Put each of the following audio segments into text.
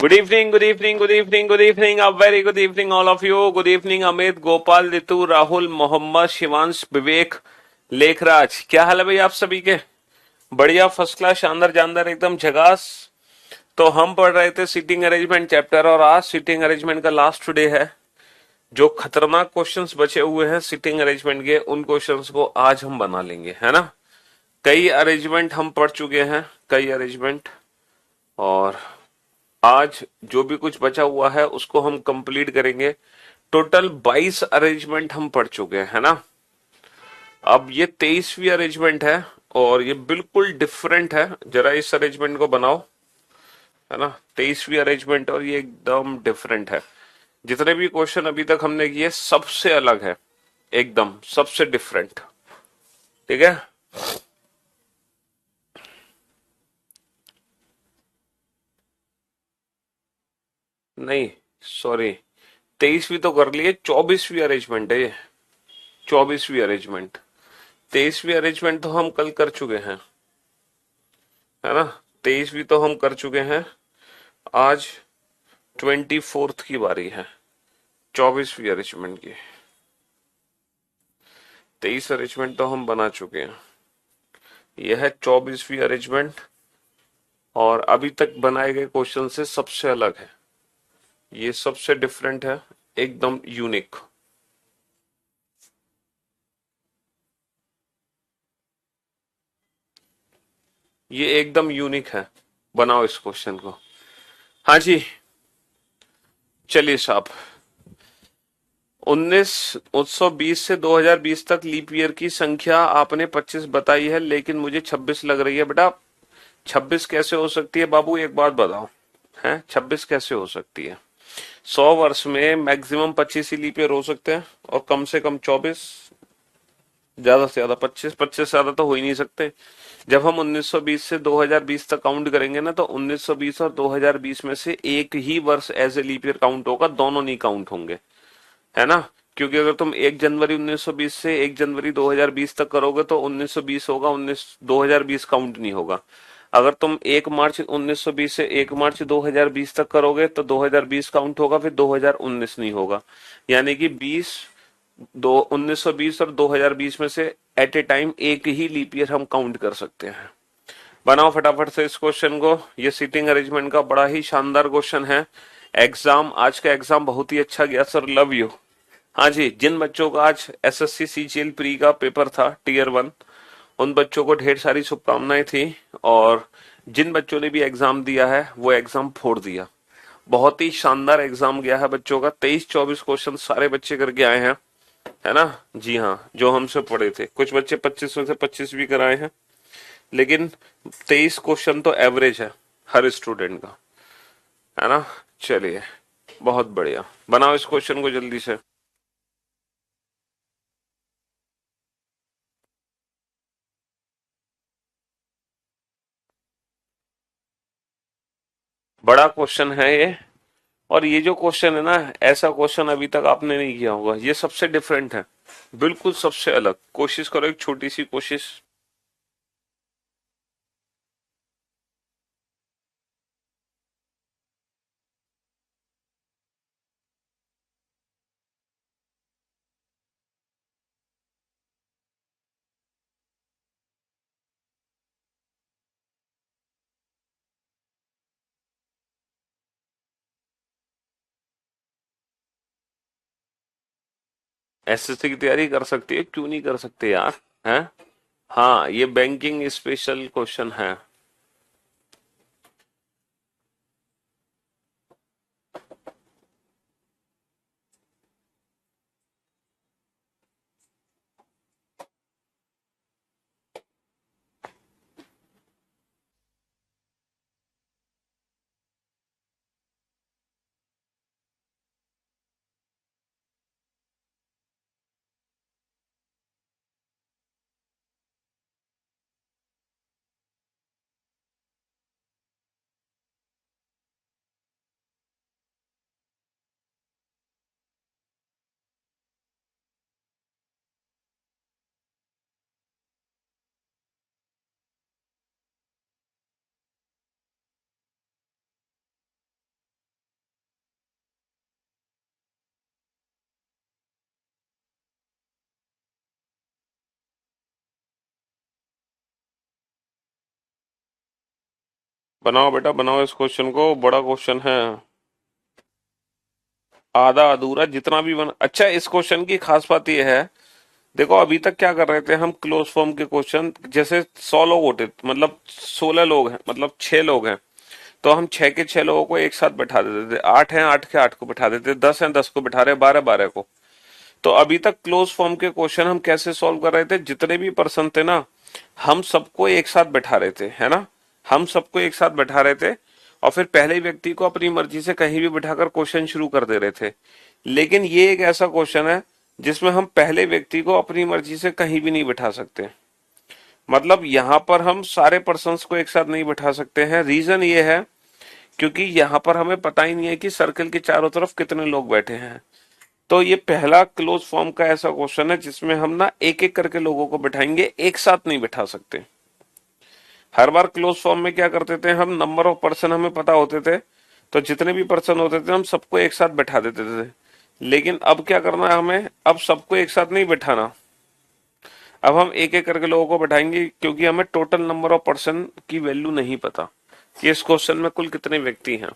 Good evening, good evening, good evening, good evening. A very good evening, all of you. Good evening, Amit, Gopal, Ritu, Rahul, Mohammad, Shivansh, विवेक, लेखराज. क्या हाल है भाई आप सभी के? बढ़िया, फर्स्ट क्लास, शानदार जानदार, एकदम झकास. तो हम पढ़ रहे थे सीटिंग अरेंजमेंट चैप्टर और आज सीटिंग अरेंजमेंट का लास्ट डे है. जो खतरनाक क्वेश्चंस बचे हुए हैं सीटिंग अरेंजमेंट के उन क्वेश्चंस को आज हम बना लेंगे, है ना. कई अरेंजमेंट हम पढ़ चुके हैं, कई अरेंजमेंट. और आज जो भी कुछ बचा हुआ है उसको हम कंप्लीट करेंगे. टोटल 22 अरेंजमेंट हम पढ़ चुके हैं, है ना. अब ये 23वीं अरेंजमेंट है और ये बिल्कुल डिफरेंट है. जरा इस अरेंजमेंट को बनाओ, है ना. 23वीं अरेंजमेंट और ये एकदम डिफरेंट है. जितने भी क्वेश्चन अभी तक हमने किए सबसे अलग है, एकदम सबसे डिफरेंट. ठीक है. नहीं, सॉरी, 23वीं तो कर लिए, 24वीं अरेंजमेंट है ये. 24वीं अरेंजमेंट. 23वीं अरेंजमेंट तो हम कल कर चुके हैं, है ना. 23वीं तो हम कर चुके हैं. आज 24th की बारी है 24वीं अरेंजमेंट की. 23 अरेंजमेंट तो हम बना चुके हैं. यह है 24वीं अरेंजमेंट और अभी तक बनाए गए क्वेश्चन से सबसे अलग है. ये सबसे डिफरेंट है, एकदम यूनिक. ये एकदम यूनिक है. बनाओ इस क्वेश्चन को. हाँ जी, चलिए साहब. 1920 से 2020 तक लीप ईयर की संख्या आपने 25 बताई है, लेकिन मुझे 26 लग रही है बेटा. 26 कैसे हो सकती है बाबू, एक बात बताओ. है 26 कैसे हो सकती है? 100 वर्ष में मैक्सिमम 25 ही लीप ईयर हो सकते हैं और कम से कम 24, ज्यादा से ज्यादा 25. 25 से ज्यादा तो हो ही नहीं सकते. जब हम 1920 से 2020 तक काउंट करेंगे ना, तो 1920 और 2020 में से एक ही वर्ष as a leap year count होगा, दोनों नहीं काउंट होंगे, है ना. क्योंकि अगर तुम 1 जनवरी 1920 से 1 जनवरी 2020 तक करोगे तो 1920 होगा, 2020 काउंट नहीं होगा. अगर तुम 1 मार्च 1920 से 1 मार्च 2020 तक करोगे तो 2020 काउंट होगा, फिर 2019 नहीं होगा. यानी कि 1920 और 2020 में से एट ए टाइम एक ही लीप ईयर हम काउंट कर सकते हैं. बनाओ फटाफट से इस क्वेश्चन को. ये सीटिंग अरेंजमेंट का बड़ा ही शानदार क्वेश्चन है. एग्जाम, आज का एग्जाम बहुत ही अच्छा गया सर, लव यू. हाँ जी, जिन बच्चों का आज एसएससी सीजीएल प्री का पेपर था टीयर 1, उन बच्चों को ढेर सारी शुभकामनाएं थी. और जिन बच्चों ने भी एग्जाम दिया है वो एग्जाम फोड़ दिया. बहुत ही शानदार एग्जाम गया है बच्चों का. 23-24 क्वेश्चन सारे बच्चे करके आए हैं, है ना. जी हाँ, जो हमसे पढ़े थे. कुछ बच्चे 25 में से 25 भी कराए हैं, लेकिन 23 क्वेश्चन तो एवरेज है हर स्टूडेंट का, है ना. चलिए, बहुत बढ़िया. बनाओ इस क्वेश्चन को जल्दी से. बड़ा क्वेश्चन है ये. और ये जो क्वेश्चन है ना, ऐसा क्वेश्चन अभी तक आपने नहीं किया होगा. ये सबसे डिफरेंट है, बिल्कुल सबसे अलग. कोशिश करो, एक छोटी सी कोशिश. एसएससी की तैयारी कर सकती है, क्यों नहीं कर सकते यार, हैं. हाँ, ये बैंकिंग स्पेशल क्वेश्चन है. बनाओ बेटा बनाओ इस क्वेश्चन को, बड़ा क्वेश्चन है। आधा अधूरा जितना भी बना। अच्छा, इस क्वेश्चन की खास बात यह है, देखो अभी तक क्या कर रहे थे हम, क्लोज फॉर्म के क्वेश्चन जैसे 100 लोग होते, मतलब 16 लोग हैं, मतलब 6 लोग हैं, तो हम 6 के 6 लोगों को एक साथ बैठा देते थे। 8 हैं, 8 के 8 को बैठा देते, 10 हैं, 10 को बैठा रहे, 12 12 को। तो अभी तक क्लोज फॉर्म के क्वेश्चन हम कैसे सॉल्व कर रहे थे, जितने भी पर्सन थे ना, हम सबको एक साथ बैठा रहे थे, है ना। हम सबको एक साथ बैठा रहे थे, और फिर पहले व्यक्ति को अपनी मर्जी से कहीं भी बिठाकर क्वेश्चन शुरू कर दे रहे थे। लेकिन ये एक ऐसा क्वेश्चन है जिसमें हम पहले व्यक्ति को अपनी मर्जी से कहीं भी नहीं बिठा सकते। मतलब यहां पर हम सारे पर्सन्स को एक साथ नहीं बिठा सकते हैं। रीजन ये है क्योंकि यहां पर हमें पता ही नहीं है कि सर्कल के चारों तरफ कितने लोग बैठे हैं। तो ये पहला क्लोज फॉर्म का ऐसा क्वेश्चन है जिसमें हम ना एक एक करके लोगों को बिठाएंगे, एक साथ नहीं बिठा सकते। हर बार क्लोज फॉर्म में क्या करते थे हम, नंबर ऑफ पर्सन हमें पता होते थे, तो जितने भी पर्सन होते थे हम सबको एक साथ बैठा देते थे। लेकिन अब क्या करना है हमें, अब सबको एक साथ नहीं बिठाना। अब हम एक एक करके लोगों को बैठाएंगे, क्योंकि हमें टोटल नंबर ऑफ पर्सन की वैल्यू नहीं पता कि इस क्वेश्चन में कुल कितने व्यक्ति हैं।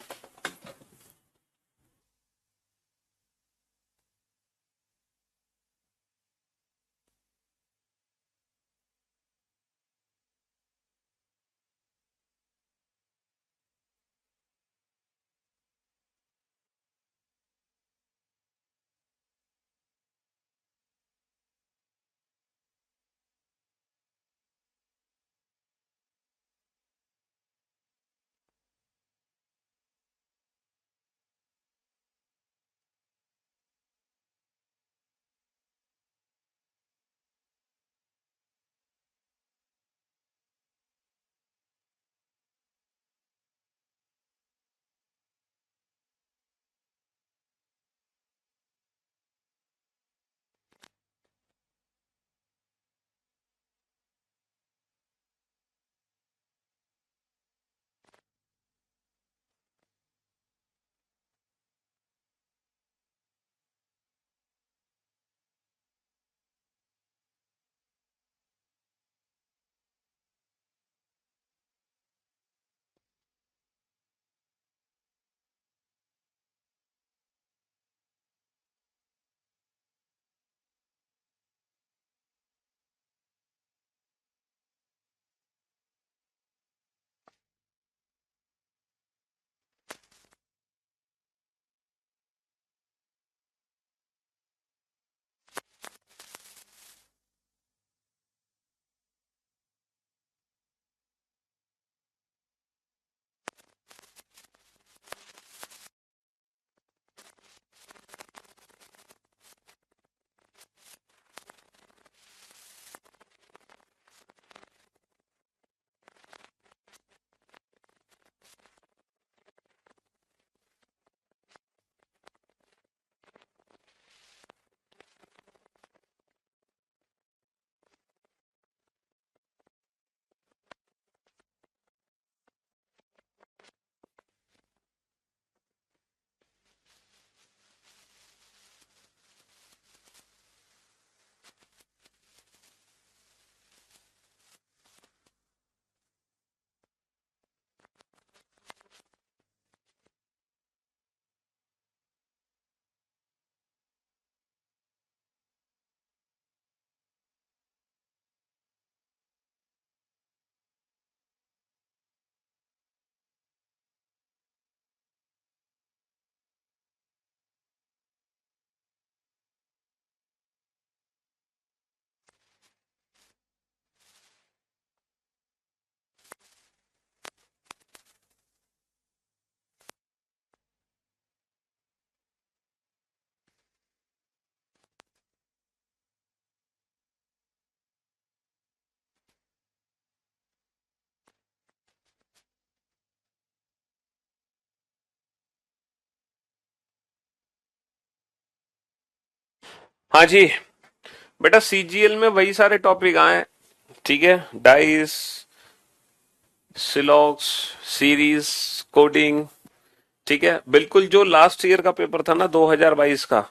हाँ जी बेटा, सीजीएल में वही सारे टॉपिक आए, ठीक है। डाइस, सिलॉक्स, सीरीज, कोडिंग, ठीक है। बिल्कुल जो लास्ट ईयर का पेपर था ना 2022 का,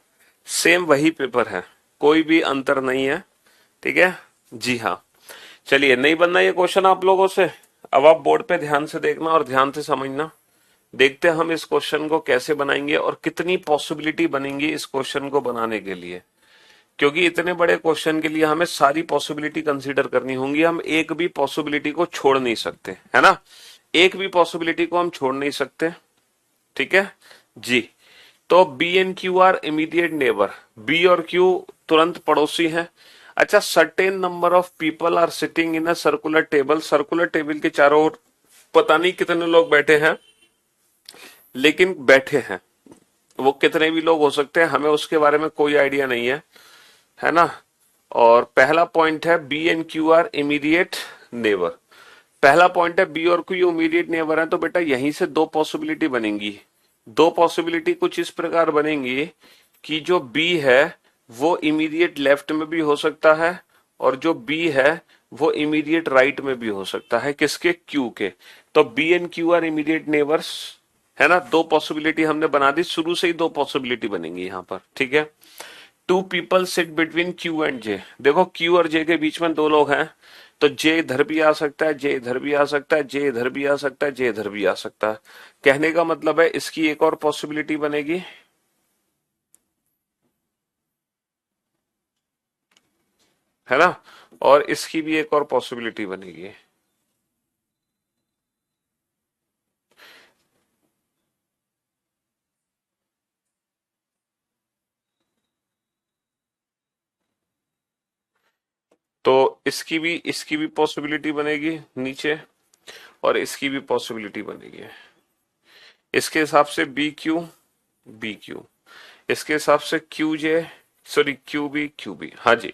सेम वही पेपर है, कोई भी अंतर नहीं है, ठीक है। जी हाँ। चलिए, नहीं बनना ये क्वेश्चन आप लोगों से। अब आप बोर्ड पे ध्यान से देखना और ध्यान से समझना। देखते हैं हम इस क्वेश्चन को कैसे बनाएंगे और कितनी पॉसिबिलिटी बनेंगी इस क्वेश्चन को बनाने के लिए, क्योंकि इतने बड़े क्वेश्चन के लिए हमें सारी पॉसिबिलिटी कंसीडर करनी होंगी। हम एक भी पॉसिबिलिटी को छोड़ नहीं सकते, है ना। एक भी पॉसिबिलिटी को हम छोड़ नहीं सकते, ठीक है जी। तो B and Q are immediate neighbour, B और क्यू तुरंत पड़ोसी हैं। अच्छा, certain number of people are sitting in a circular table, circular table के चारों ओर पता नहीं कितने लोग बैठे हैं, लेकिन बैठे हैं। वो कितने भी लोग हो सकते हैं, हमें उसके बारे में कोई आइडिया नहीं है ना। और पहला पॉइंट है B and Q are immediate neighbour. पहला पॉइंट है बी और क्यू इमीडिएट नेबर है, तो बेटा यहीं से दो पॉसिबिलिटी बनेंगी। दो पॉसिबिलिटी कुछ इस प्रकार बनेंगी कि जो बी है वो इमीडिएट लेफ्ट में भी हो सकता है, और जो बी है वो इमीडिएट राइट में भी हो सकता है। किसके? क्यू के। तो B and Q are immediate neighbours, है ना। दो पॉसिबिलिटी हमने बना दी, शुरू से ही दो पॉसिबिलिटी बनेंगी यहां पर, ठीक है। Two people sit between Q and J, देखो क्यू और जे के बीच में दो लोग हैं, तो जे इधर भी आ सकता है, जे इधर भी आ सकता है, जे इधर भी आ सकता है, जे इधर भी आ सकता है। कहने का मतलब है इसकी एक और पॉसिबिलिटी बनेगी, है ना, और इसकी भी एक और पॉसिबिलिटी बनेगी। तो इसकी भी पॉसिबिलिटी बनेगी नीचे, और इसकी भी पॉसिबिलिटी बनेगी। इसके हिसाब से बी क्यू, इसके हिसाब से क्यू जे, सॉरी क्यू बी, हाँ जी।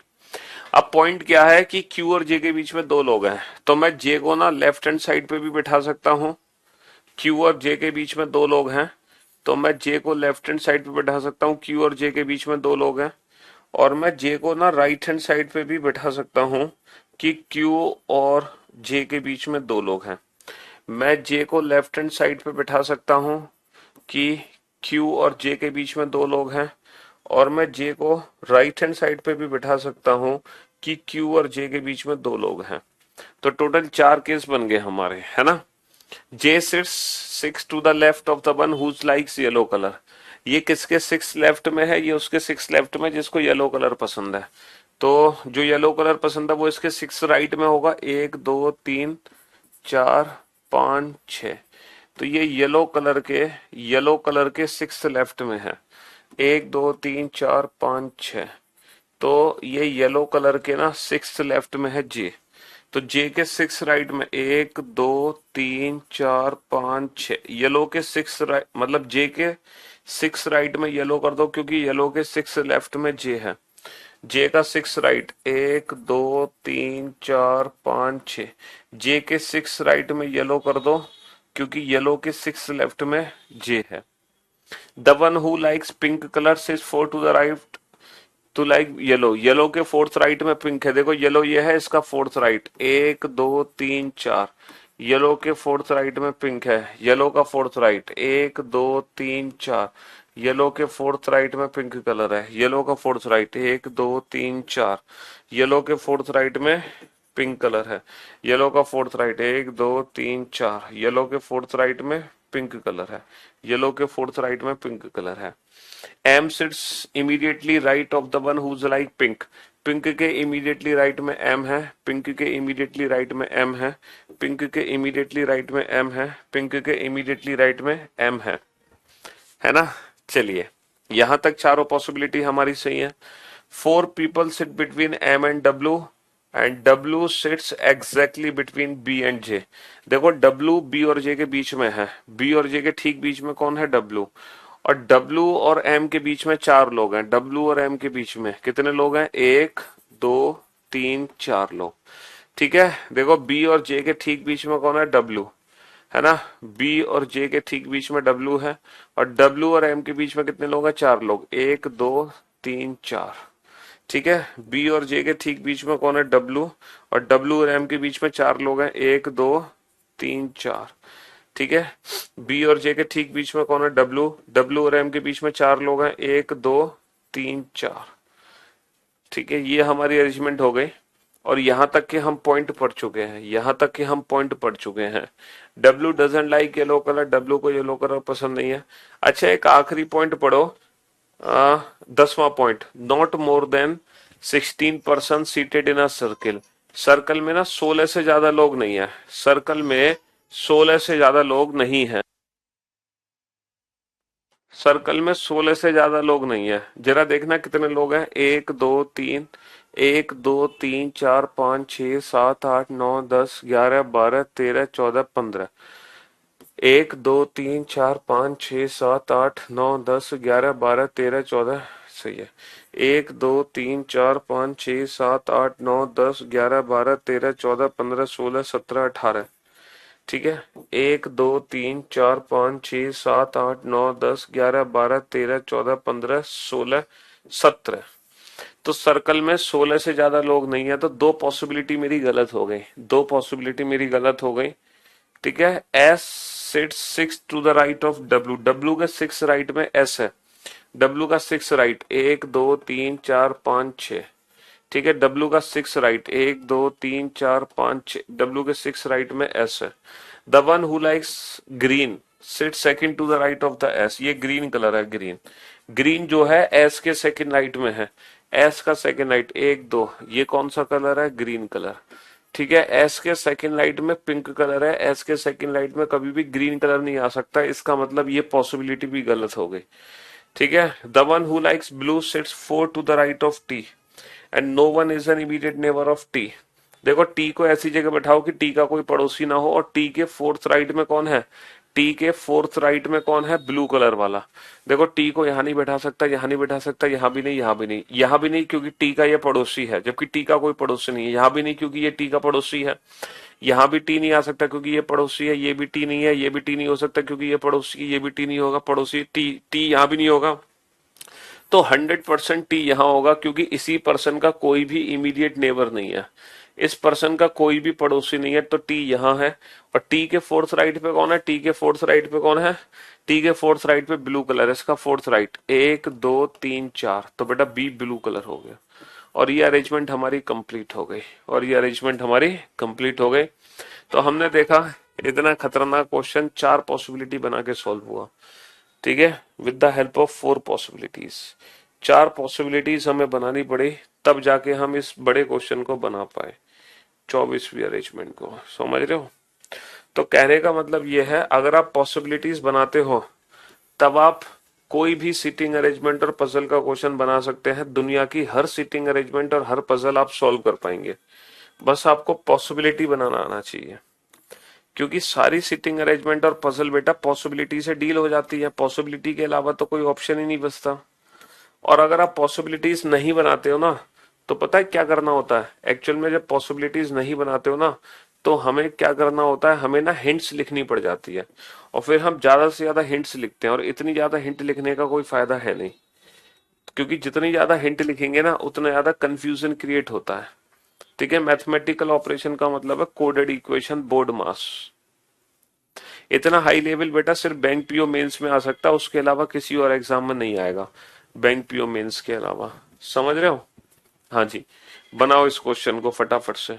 अब पॉइंट क्या है कि क्यू और जे के बीच में दो लोग हैं, तो मैं जे को ना लेफ्ट हैंड साइड पे भी बिठा सकता हूँ। क्यू और जे के बीच में दो लोग हैं, तो मैं जे को लेफ्ट हैंड साइड पे बिठा सकता हूँ। क्यू और जे के बीच में दो लोग हैं, और मैं जे को ना राइट हैंड साइड पे भी बिठा सकता हूँ कि क्यू और जे के बीच में दो लोग हैं। मैं जे को लेफ्ट हैंड साइड पे बिठा सकता हूँ कि क्यू और जे के बीच में दो लोग हैं, और मैं जे को राइट हैंड साइड पे भी बिठा सकता हूं कि क्यू और जे के बीच में दो लोग हैं। तो टोटल चार केस बन गए हमारे, है ना। J sits six to the left of the one whose likes yellow colour, ये किसके सिक्स लेफ्ट में है? ये उसके सिक्स लेफ्ट में जिसको येलो कलर पसंद है। तो जो येलो कलर पसंद है वो इसके सिक्स राइट में होगा। एक दो तीन चार पांच छ, तो ये येलो कलर के सिक्स लेफ्ट में है। एक दो तीन चार पांच छ, तो ये येलो कलर के ना सिक्स लेफ्ट में है जे। तो जे के सिक्स राइट में एक दो तीन चार पांच छ, येलो के सिक्स राइट मतलब जे के सिक्स राइट में येलो कर दो, क्योंकि येलो के सिक्स लेफ्ट में जे है। जे का सिक्स राइट एक दो तीन चार पांच छ, जे के सिक्स राइट में येलो कर दो, क्योंकि येलो के सिक्स लेफ्ट में जे है। The one who likes pink colour सिज four to the right to like yellow, yellow के फोर्थ राइट में पिंक है। देखो येलो ये है, इसका फोर्थ राइट एक दो तीन चार, येलो के फोर्थ राइट में पिंक है। येलो का फोर्थ राइट एक दो तीन चार, येलो के फोर्थ राइट में पिंक कलर है। येलो का फोर्थ राइट एक दो तीन चार, येलो के फोर्थ राइट में पिंक कलर है। येलो का फोर्थ राइट एक दो तीन चार, येलो के फोर्थ राइट में पिंक कलर है। येलो के फोर्थ राइट में पिंक कलर है। M sits immediately right of the one who like pink, pink के इमीडिएटली राइट में एम है, पिंक के इमीडिएटली राइट में एम है, पिंक के इमीडिएटली राइट में एम है, पिंक के इमीडिएटली राइट में एम है ना। चलिए, यहां तक चारों पॉसिबिलिटी हमारी सही है। Four people sit between M and W, and W sits exactly between B and J. देखो डब्ल्यू बी और जे के बीच में है, बी और जे के ठीक बीच में कौन है? डब्ल्यू। और डब्ल्यू और एम के बीच में चार लोग हैं। डब्ल्यू और एम के बीच में कितने लोग हैं? एक दो तीन चार लोग, ठीक है। देखो बी और जे के ठीक बीच में कौन है? डब्ल्यू, है ना। बी और जे के ठीक बीच में डब्ल्यू है, और डब्ल्यू और एम के बीच में कितने लोग हैं? चार लोग, एक दो तीन चार, ठीक है। बी और जे के ठीक बीच में कौन है? डब्ल्यू, और डब्ल्यू और एम के बीच में चार लोग हैं, एक दो तीन चार, ठीक है। बी और जे के ठीक बीच में कौन है? डब्ल्यू, डब्ल्यू और एम के बीच में चार लोग हैं, एक दो तीन चार, ठीक है। ये हमारी अरेंजमेंट हो गई। और यहां तक के हम पॉइंट पढ़ चुके हैं, यहां तक के हम पॉइंट पढ़ चुके हैं। W doesn't like yellow colour, W को येलो कलर पसंद नहीं है। अच्छा, एक आखिरी पॉइंट पढ़ो, 10वां point, not more than 16 person seated in a circle. Circle में ना 16 से ज्यादा लोग नहीं है, सर्कल में 16 से ज्यादा लोग नहीं है, सर्कल में 16 से ज्यादा लोग नहीं है। जरा देखना कितने लोग हैं, 1 2 3, 1 2 3 4 5 6 7 8 9 10 11 12 13 14 15। 1 2 3 4 5 6 7 8 9 10 11 12 13 14, सही है। 1 2 3 4 5 6 7 8 9 10 11 12 13 14 15 16 17 18, ठीक है। 1 2 3 4 5 6 7 8 9 10 11 12 13 14 15 16 17। तो सर्कल में 16 से ज्यादा लोग नहीं है, तो दो पॉसिबिलिटी मेरी गलत हो गई, दो पॉसिबिलिटी मेरी गलत हो गई। ठीक है, S sit 6 to the right of W, W के 6 राइट में एस है, डब्ल्यू का 6 राइट 1 2 3 4 5 6, ठीक है। डब्ल्यू का 6 राइट 1 2 3 4 5 6, डब्ल्यू के 6 राइट में एस है। The one who likes green sit second to the right of the S, ये ग्रीन कलर है, ग्रीन, ग्रीन जो है एस के सेकंड राइट में है, एस का सेकंड राइट 1 2, ये कौन सा कलर है, ग्रीन कलर, ठीक है। एस के सेकंड लाइट में पिंक कलर है, एस के सेकंड लाइट में कभी भी ग्रीन कलर नहीं आ सकता, इसका मतलब ये पॉसिबिलिटी भी गलत हो गई, ठीक है। The one who likes blue sits 4 to the right of T and no one is an immediate neighbour of T. देखो टी को ऐसी जगह बैठाओ कि टी का कोई पड़ोसी ना हो, और टी के फोर्थ राइट में कौन है, टी के फोर्थ राइट में कौन है, ब्लू कलर वाला। देखो टी को यहां नहीं बैठा सकता, यहां नहीं बैठा सकता, यहां भी नहीं, यहां भी नहीं, यहां भी नहीं क्योंकि टी का ये पड़ोसी है, जबकि टी का कोई पड़ोसी नहीं है, यहां भी नहीं क्योंकि ये टी का पड़ोसी है, यहां भी टी नहीं आ सकता क्योंकि ये पड़ोसी है, ये भी टी नहीं है, ये भी टी नहीं हो सकता क्योंकि ये पड़ोसी, ये भी टी नहीं होगा, पड़ोसी टी, टी यहां भी नहीं होगा। तो 100% टी यहां होगा क्योंकि इसी पर्सन का कोई भी इमीडिएट नेबर नहीं है, इस पर्सन का कोई भी पड़ोसी नहीं है, तो टी यहां है। और टी के फोर्थ राइट पे कौन है, टी के फोर्थ राइट पे कौन है, टी के फोर्थ राइट पे ब्लू कलर है, इसका फोर्थ राइट 1 2 3 4, तो बेटा बी ब्लू कलर हो गया। और ये अरेंजमेंट हमारी कंप्लीट हो गई, और ये अरेंजमेंट हमारी कंप्लीट हो गई। तो हमने देखा इतना खतरनाक क्वेश्चन 4 पॉसिबिलिटी बना के सॉल्व हुआ, ठीक है, with the help of 4 possibilities. 4 possibilities हमें बनानी पड़ी, तब जाके हम इस बड़े क्वेश्चन को बना पाए, 24वीं अरेंजमेंट को, समझ रहे हो। तो कहने का मतलब यह है, अगर आप पॉसिबिलिटीज बनाते हो तब आप कोई भी सीटिंग अरेंजमेंट और पजल का क्वेश्चन बना सकते हैं, दुनिया की हर सीटिंग अरेंजमेंट और हर पजल आप सॉल्व कर पाएंगे, बस आपको पॉसिबिलिटी बनाना आना चाहिए। क्योंकि सारी सीटिंग अरेंजमेंट और पजल बेटा पॉसिबिलिटी से डील हो जाती है, पॉसिबिलिटी के अलावा तो कोई ऑप्शन ही नहीं बचता। और अगर आप पॉसिबिलिटीज नहीं बनाते हो ना, तो पता है क्या करना होता है, एक्चुअल में जब पॉसिबिलिटीज नहीं बनाते हो ना, तो हमें क्या करना होता है, हमें ना हिंट्स लिखनी पड़ जाती है, और फिर हम ज्यादा से ज्यादा हिंट्स लिखते हैं, और इतनी ज्यादा हिंट लिखने का कोई फायदा है नहीं, क्योंकि जितनी ज्यादा हिंट लिखेंगे ना उतना ज्यादा कंफ्यूजन क्रिएट होता है, ठीक है। मैथमेटिकल ऑपरेशन का मतलब है कोडेड इक्वेशन, बोर्ड मास। इतना हाई लेवल बेटा सिर्फ बैंक पीओ मेंस में आ सकता है, उसके अलावा किसी और एग्जाम में नहीं आएगा, बैंक पीओ मेंस के अलावा, समझ रहे हो। हाँ जी, बनाओ इस क्वेश्चन को फटाफट से।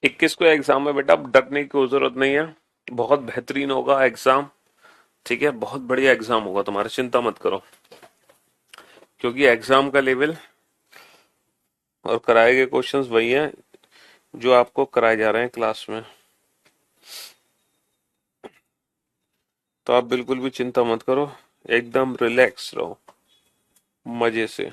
इक्कीस को एग्जाम में बेटा डरने की कोई जरूरत नहीं है, बहुत बेहतरीन होगा एग्जाम, ठीक है, बहुत बढ़िया एग्जाम होगा तुम्हारा, चिंता मत करो। क्योंकि एग्जाम का लेवल और कराए गए क्वेश्चंस वही हैं जो आपको कराए जा रहे हैं क्लास में, तो आप बिल्कुल भी चिंता मत करो, एकदम रिलैक्स रहो, मजे से।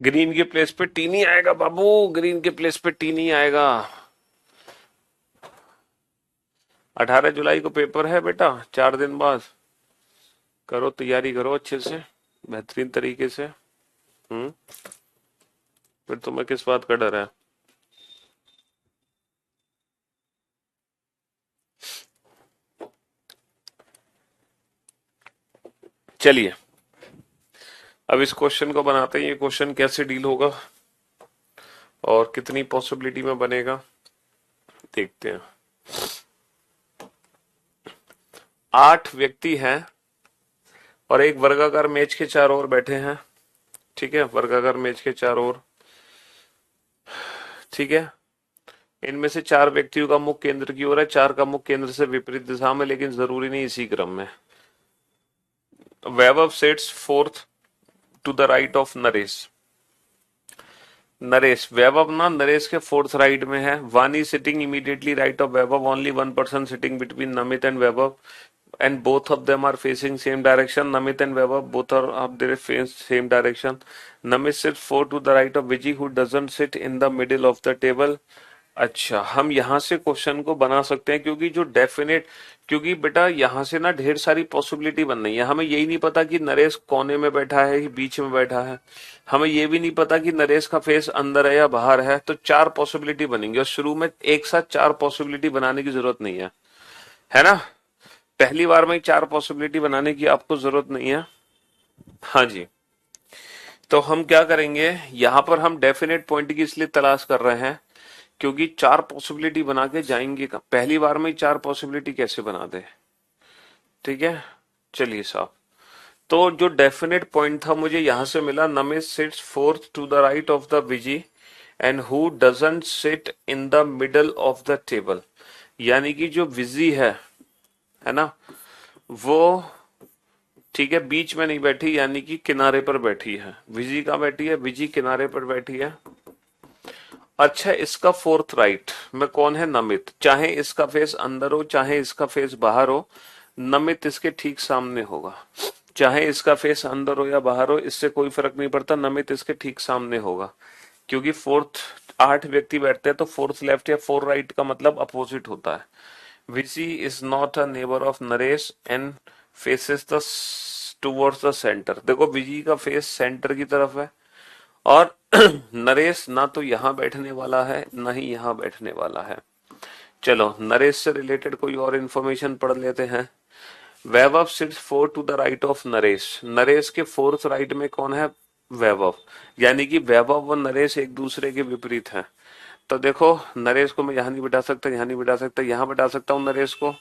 ग्रीन के प्लेस पे टी नहीं आएगा बाबू, ग्रीन के प्लेस पे टी नहीं आएगा। 18 जुलाई को पेपर है बेटा, 4 दिन बाद। करो तैयारी करो अच्छे से, बेहतरीन तरीके से। हम्म। फिर तुम्हें किस बात का डर है? चलिए अब इस क्वेश्चन को बनाते हैं। ये क्वेश्चन कैसे डील होगा और कितनी पॉसिबिलिटी में बनेगा, देखते हैं। 8 व्यक्ति हैं और एक वर्गाकार मेज के चारों ओर बैठे हैं। ठीक है, वर्गाकार मेज के चारों ओर। ठीक है, इनमें से 4 व्यक्तियों का मुख केंद्र की ओर है, 4 का मुख केंद्र से विपरीत दिशा में, लेकिन जरूरी नहीं इसी क्रम में। Vaibhav sits fourth to the right of Naresh. Naresh, Vaibhav ना नरेश के फोर्थ राइट में है। Vani sitting immediately right of Vaibhav, only one person sitting between Namit and Vaibhav, and both of them are facing same direction. Namit and Vaibhav both are up their face same direction. Namit sits 4 to the right of Vijay who doesn't sit in the middle of the table. अच्छा, हम यहाँ से question को बना सकते हैं क्योंकि जो डेफिनेट, क्योंकि बेटा यहाँ से ना ढेर सारी पॉसिबिलिटी बन रही है। हमें यही नहीं पता कि नरेश कोने में बैठा है या बीच में बैठा है। हमें ये भी नहीं पता कि नरेश का फेस अंदर है या बाहर है। तो 4 पॉसिबिलिटी बनेंगी और शुरू में एक साथ 4 पॉसिबिलिटी बनाने की जरूरत नहीं है ना। पहली बार में 4 पॉसिबिलिटी बनाने की आपको जरूरत नहीं है। हाँ जी, तो हम क्या करेंगे, यहां पर हम डेफिनेट पॉइंट की इसलिए तलाश कर रहे हैं क्योंकि 4 पॉसिबिलिटी बना के जाएंगे। पहली बार में 4 पॉसिबिलिटी कैसे बना दे। ठीक है, चलिए साहब। तो जो डेफिनेट पॉइंट था मुझे यहां से मिला, Namit sits fourth to the right of the Viji and who doesn't sit in the middle of the table. यानी कि जो विजी है ना, वो ठीक है बीच में नहीं बैठी, यानी कि किनारे पर बैठी है। विजी कहाँ बैठी है? विजी किनारे पर बैठी है। अच्छा, इसका फोर्थ राइट में कौन है? नमित। चाहे इसका फेस अंदर हो चाहे इसका फेस बाहर हो, नमित इसके ठीक सामने होगा। चाहे इसका फेस अंदर हो या बाहर हो, इससे कोई फर्क नहीं पड़ता, नमित इसके ठीक सामने होगा। क्योंकि फोर्थ 8 व्यक्ति बैठते हैं तो फोर्थ लेफ्ट या फोर्थ राइट का मतलब अपोजिट होता है। Vici is not a neighbor of Naresh and faces the towards the center। देखो विजी का फेस सेंटर की तरफ है और नरेश ना तो यहां बैठने वाला है ना ही यहां बैठने वाला है। चलो नरेश से रिलेटेड कोई और इंफॉर्मेशन पढ़ लेते हैं। Vaibhav sits 4 to the right of Naresh. Naresh के फोर्थ राइट में कौन है? वैभव। यानी कि वैभव व नरेश एक दूसरे के विपरीत हैं। तो देखो नरेश को मैं यहाँ नहीं बिठा सकता, यहाँ नहीं बिठा सकता, यहाँ बिठा सकता हूँ नरेश को,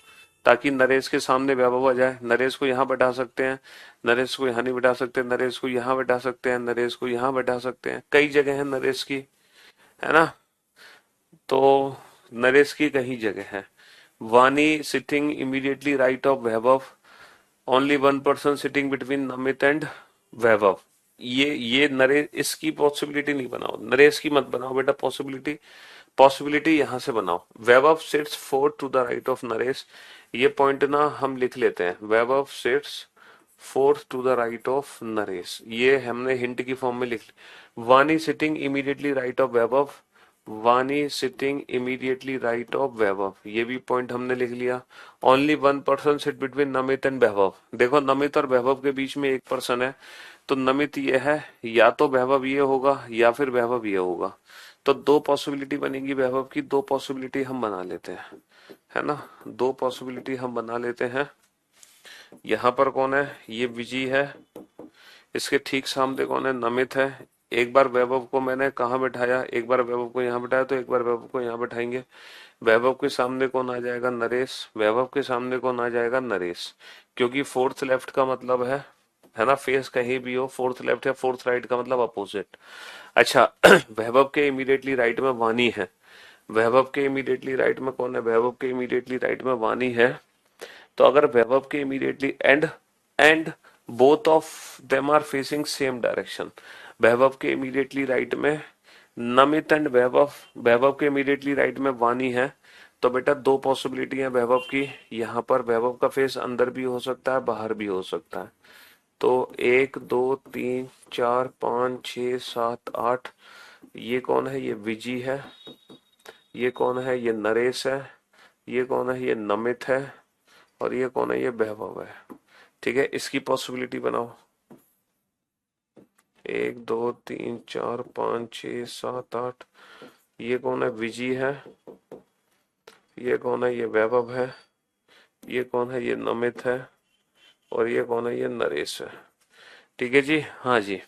ताकि नरेश के सामने वैभव आ जाए। नरेश को यहाँ बैठा सकते हैं, नरेश को यहाँ नहीं बिठा सकते, नरेश को यहाँ बैठा सकते हैं, नरेश को यहाँ बैठा सकते हैं। कई जगह है नरेश की, है ना। तो नरेश की कहीं जगह है। Vani sitting immediately right of Vaibhav, only one person sitting between Namit and Vaibhav. ये नरेश, इसकी पॉसिबिलिटी नहीं बनाओ, नरेश की मत बनाओ बेटा पॉसिबिलिटी। पॉसिबिलिटी यहां से बनाओ। Vaibhav sits 4 to the right of Naresh. ये पॉइंट ना हम लिख लेते हैं, Vaibhav sits 4 to the right of Naresh. ये हमने हिंट की फॉर्म में लिख ली। Vani sitting immediately right of Vaibhav, Vani sitting immediately right of Vaibhav, ये भी पॉइंट हमने लिख लिया। Only one person sit between Namit and Vaibhav. देखो नमित और वैभव के बीच में एक पर्सन है, तो नमित ये है, या तो वैभव ये होगा या फिर वैभव ये होगा। तो 2 पॉसिबिलिटी बनेगी वैभव की, 2 पॉसिबिलिटी हम बना लेते हैं, है ना। 2 पॉसिबिलिटी हम बना लेते हैं। यहाँ पर कौन है? ये विजी है, इसके ठीक सामने कौन है? नमित है। एक बार वैभव को मैंने कहाँ बैठाया, एक बार वैभव को यहाँ बैठाया, तो एक बार वैभव को यहाँ बैठाएंगे। वैभव के सामने कौन आ जाएगा? नरेश। वैभव के सामने कौन आ जाएगा? नरेश। क्योंकि फोर्थ लेफ्ट का मतलब है ना, फेस कहीं भी हो, फोर्थ लेफ्ट या फोर्थ राइट का मतलब अपोजिट। अच्छा वैभव के इमीडिएटली राइट में वानी है। वैभव के इमीडिएटली राइट में कौन है? वैभव के इमीडिएटली राइट में वानी है। तो अगर वैभव के immediately and both of them are facing same direction, Vaibhav के इमीडिएटली राइट में नमित एंड वैभव, वैभव के इमीडिएटली राइट में वानी है। तो बेटा 2 पॉसिबिलिटी है वैभव की। यहाँ पर वैभव का फेस अंदर भी हो सकता है बाहर भी हो सकता है। तो 1 2 3 4 5 6 7 8, ये कौन है? ये विजी है। ये कौन है? ये नरेश है। ये कौन है? ये नमित है। और ये कौन है? ये वैभव है। ठीक है, इसकी पॉसिबिलिटी बनाओ। 1 2 3 4 5 6 7 8, ये कौन है? विजी है। ये कौन है? ये वैभव है। ये कौन है? ये नमित है। और ये कौन है? ये नरेश है। ठीक है जी, हाँ जी।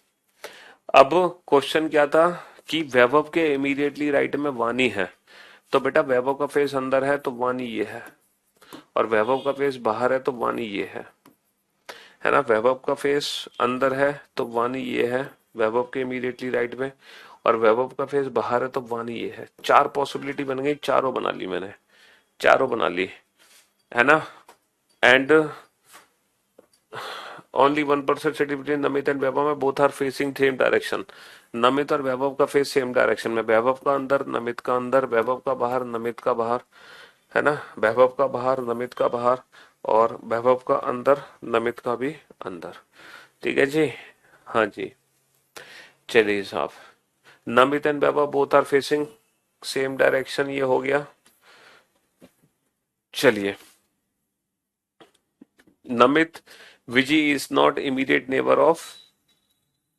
अब क्वेश्चन क्या था कि वैभव के इमीडिएटली राइट में वाणी है, तो बेटा वैभव का फेस अंदर है तो वाणी ये है, और वैभव का फेस बाहर है तो वाणी ये है ना। वैभव का फेस अंदर है तो वाणी ये है वैभव के इमीडिएटली राइट में, और वैभव का फेस बाहर है तो वाणी ये है। चार पॉसिबिलिटी बन गई, चारों बना ली मैंने, चारों बना ली, है ना। And only 1% sit between Namit and Vaibhav में, both are facing same direction. Namit और वैभव का फेस सेम डायरेक्शन में, वैभव का अंदर नमित का अंदर, वैभव का बाहर नमित का बाहर, है ना। वैभव का बाहर नमित का बाहर, और वैभव का अंदर नमित का भी अंदर। ठीक है जी, हाँ जी। चलिए साहब, Namit and Vaibhav both are facing same direction, ये हो गया। चलिए, Namit, Viji is not immediate neighbour of,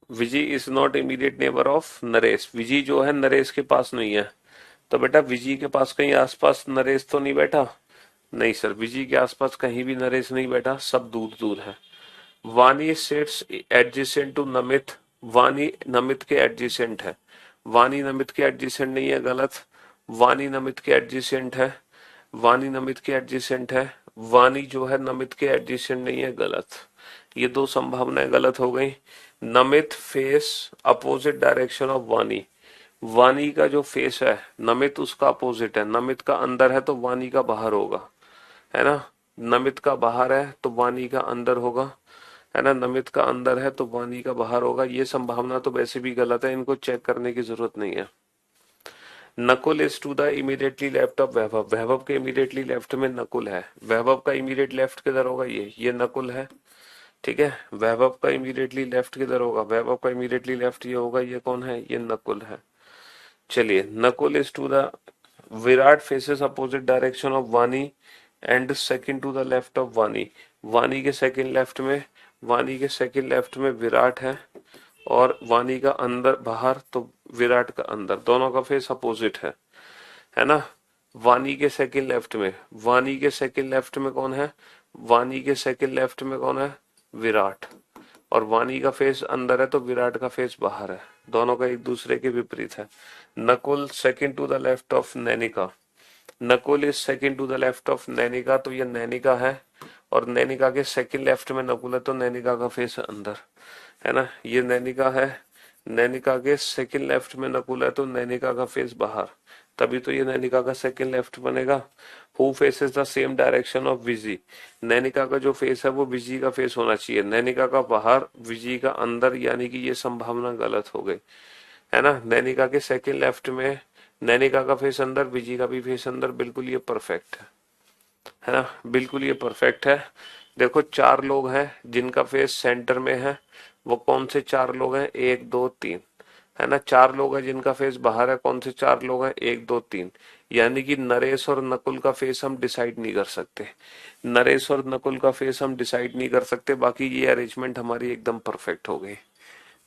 Viji is not immediate neighbour of Naresh. Viji जो है नरेश के पास नहीं है, तो बेटा विजी के पास कहीं आसपास नरेश तो नहीं बैठा? नहीं सर, विजी के आसपास कहीं भी नरेश नहीं बैठा, सब दूर दूर है। वाणी सिट्स एडजेसेंट टू नमित, वाणी नमित के एडजेसेंट है। वाणी नमित के एडजेसेंट नहीं है, गलत। वाणी नमित के एडजेसेंट है। वाणी नमित के एडजेसेंट है। वाणी जो है नमित के एडजेसेंट नहीं है, गलत। ये दो संभावनाएं गलत हो गई। Namit face opposite direction of Vani, Vani का जो फेस है नमित उसका अपोजिट है। नमित का अंदर है तो वाणी का बाहर होगा, है ना। नमित का बाहर है तो वाणी का अंदर होगा, है ना। नमित का अंदर है तो वाणी का बाहर होगा। ये संभावना तो वैसे भी गलत है, इनको चेक करने की जरूरत नहीं है। Nakul is to the immediately left of Vaibhav, Vaibhav के इमीडिएटली लेफ्ट में नकुल है। वैभव का इमीडिएट लेफ्ट किधर होगा? ये नकुल है। ठीक है, वैभव का इमीडिएटली लेफ्ट किधर होगा? वैभव का इमीडिएटली लेफ्ट ये होगा। ये कौन है? ये नकुल है। चलिए, Nakul is to the, Virat faces opposite direction of Vani and second to the left of Vani. Vani के सेकंड लेफ्ट में, वाणी के सेकंड लेफ्ट में विराट है, और वाणी का अंदर बाहर तो विराट का अंदर, दोनों का फेस अपोजिट है ना। वाणी के सेकंड लेफ्ट में, वाणी के सेकंड लेफ्ट में कौन है? वाणी के सेकंड लेफ्ट में कौन है? विराट। और वाणी का फेस अंदर है तो विराट का फेस बाहर है, दोनों का एक दूसरे के विपरीत है। Nakul second to the left of Nainika, Nakul is second to the left of Nainika, तो ये नैनिका है, और नैनिका के सेकंड लेफ्ट में नकुल है तो नैनिका का फेस अंदर, है ना। ये नैनिका है, नैनिका के सेकंड लेफ्ट में नकुल है तो नैनिका का फेस बाहर, तभी तो ये नैनिका का सेकंड लेफ्ट बनेगा। Who faces the same direction of Viji, Nainika का जो फेस है वो विजी का फेस होना चाहिए। नैनिका का बाहर, विजी का अंदर, यानी कि ये संभावना गलत हो गई, है ना। नैनिका के सेकंड लेफ्ट में नैनिका का फेस अंदर, विजी का भी फेस अंदर, बिल्कुल ये परफेक्ट है ना, बिल्कुल ये परफेक्ट है। देखो, चार लोग हैं जिनका फेस सेंटर में है, वो कौन से चार लोग हैं? 1 2 3, है ना। चार लोग हैं जिनका फेस बाहर है, कौन से चार लोग हैं? 1 2 3। यानी कि नरेश और नकुल का फेस हम डिसाइड नहीं कर सकते, नरेश और नकुल का फेस हम डिसाइड नहीं कर सकते, बाकी ये अरेंजमेंट हमारी एकदम परफेक्ट हो गई।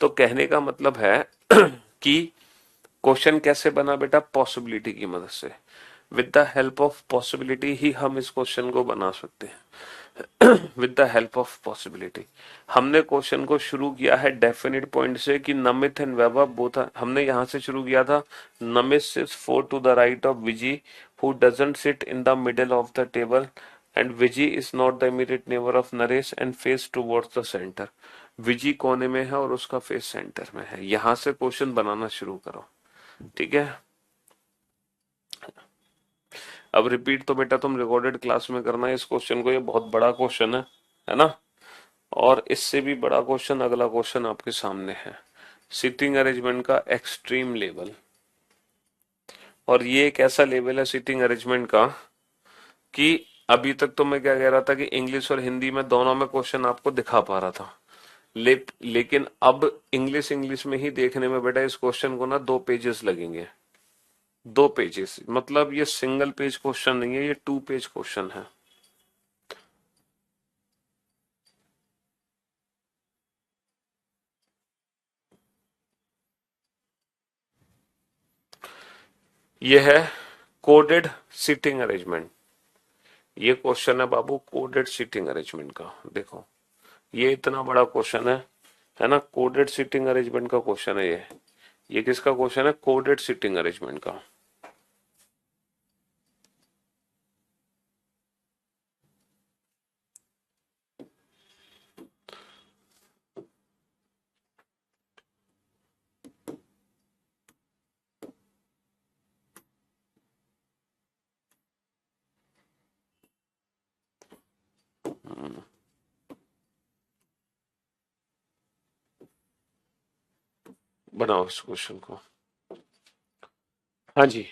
तो कहने का मतलब है कि क्वेश्चन कैसे बना बेटा? पॉसिबिलिटी की मदद से, with the help of possibility ही हम इस क्वेश्चन को बना सकते हैं। With the help of possibility हमने क्वेश्चन को शुरू किया है डेफिनेट पॉइंट से कि नमित एंड वैभव बोथ, हमने यहां से शुरू किया था। Namit sits 4 to the right of Viji who doesn't sit in the middle of the table, and Viji is not the immediate neighbour of Naresh and face towards the centre. Viji कोने में है और उसका फेस सेंटर में है। यहां से क्वेश्चन बनाना शुरू करो, ठीक है। अब रिपीट तो बेटा तुम रिकॉर्डेड क्लास में करना है इस क्वेश्चन को, ये बहुत बड़ा क्वेश्चन है ना। और इससे भी बड़ा क्वेश्चन, अगला क्वेश्चन आपके सामने है, सिटिंग अरेंजमेंट का एक्सट्रीम लेवल। और ये एक ऐसा लेवल है सिटिंग अरेंजमेंट का कि अभी तक तो मैं क्या कह रहा था कि इंग्लिश और हिंदी में दोनों में क्वेश्चन आपको दिखा पा रहा था, लेकिन अब इंग्लिश इंग्लिश में ही देखने में बेटा इस क्वेश्चन को ना 2 पेजेस लगेंगे। 2 पेजेस मतलब ये सिंगल पेज क्वेश्चन नहीं है, ये 2 पेज क्वेश्चन है। ये है कोडेड सीटिंग अरेंजमेंट। ये क्वेश्चन है बाबू कोडेड सीटिंग अरेंजमेंट का। देखो ये इतना बड़ा क्वेश्चन है ना, कोडेड सीटिंग अरेंजमेंट का क्वेश्चन है ये किसका क्वेश्चन है? कोडेड सीटिंग अरेंजमेंट का। बनाओ इस क्वेश्चन को। हाँ जी।